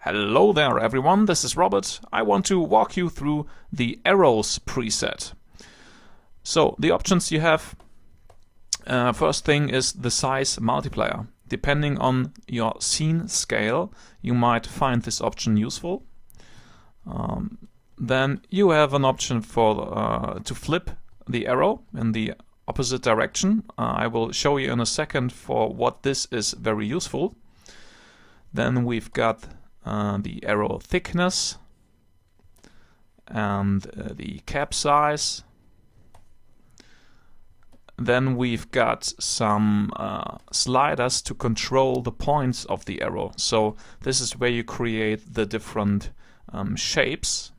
Hello there everyone, this is Robert. I want to walk you through the arrows preset. So the options you have, first thing is the size multiplier. Depending on your scene scale, you might find this option useful. Then you have an option for to flip the arrow in the opposite direction. I will show you in a second for what this is very useful. Then we've got the arrow thickness and the cap size. Then we've got some sliders to control the points of the arrow. So this is where you create the different shapes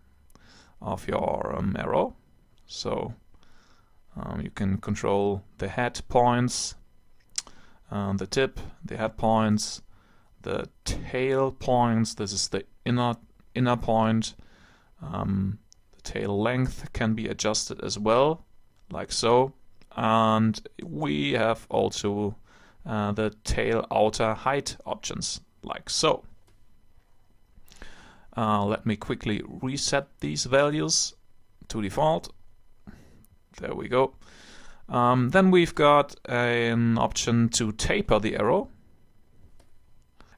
of your arrow. So you can control the head points, the tip, the head points, the tail points. This is the inner point. The tail length can be adjusted as well, like so. And we have also the tail outer height options, like so. Let me quickly reset these values to default. There we go. Then we've got an option to taper the arrow.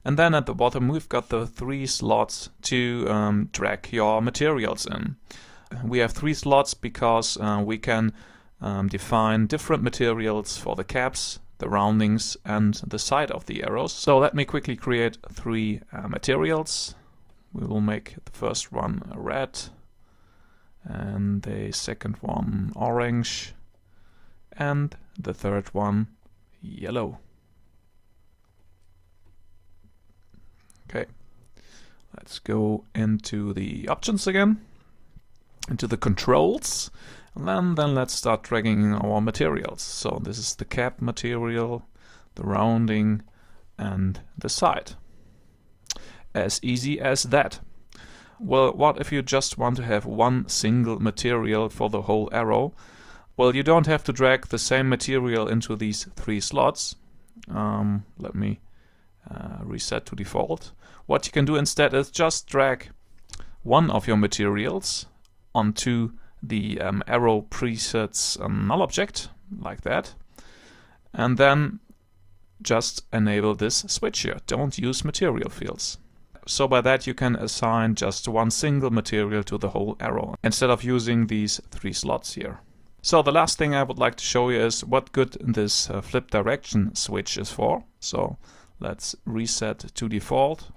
And then at the bottom we've got the 3 slots to drag your materials in. We have 3 slots because we can define different materials for the caps, the roundings and the side of the arrows. So let me quickly create 3 materials. We will make the first one red and the second one orange and the third one yellow. Okay, let's go into the options again, into the controls, and then let's start dragging our materials. So this is the cap material, the rounding and the side. As easy as that. Well, what if you just want to have one single material for the whole arrow? Well, you don't have to drag the same material into these 3 slots. Let me reset to default. What you can do instead is just drag one of your materials onto the arrow presets null object, like that, and then just enable this switch here. Don't use material fields. So by that you can assign just one single material to the whole arrow instead of using these 3 slots here. So the last thing I would like to show you is what good this flip direction switch is for. So let's reset to default.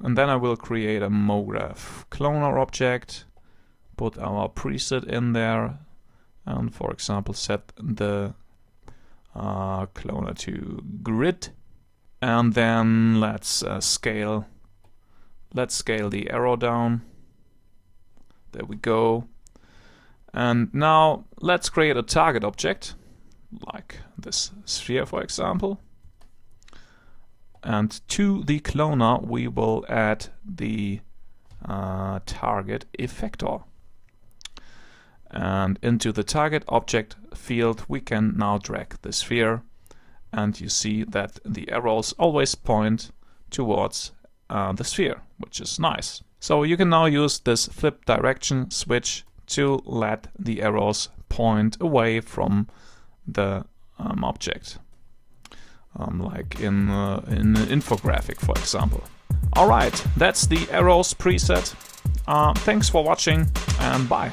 And then I will create a MoGraph cloner object, put our preset in there, and for example set the cloner to grid. And then let's scale the arrow down. There we go. And now let's create a target object, like this sphere for example. And to the cloner we will add the target effector. And into the target object field we can now drag the sphere, and you see that the arrows always point towards the sphere, which is nice. So you can now use this flip direction switch to let the arrows point away from the object, like in an infographic for example. Alright, that's the arrows preset. Thanks for watching and bye.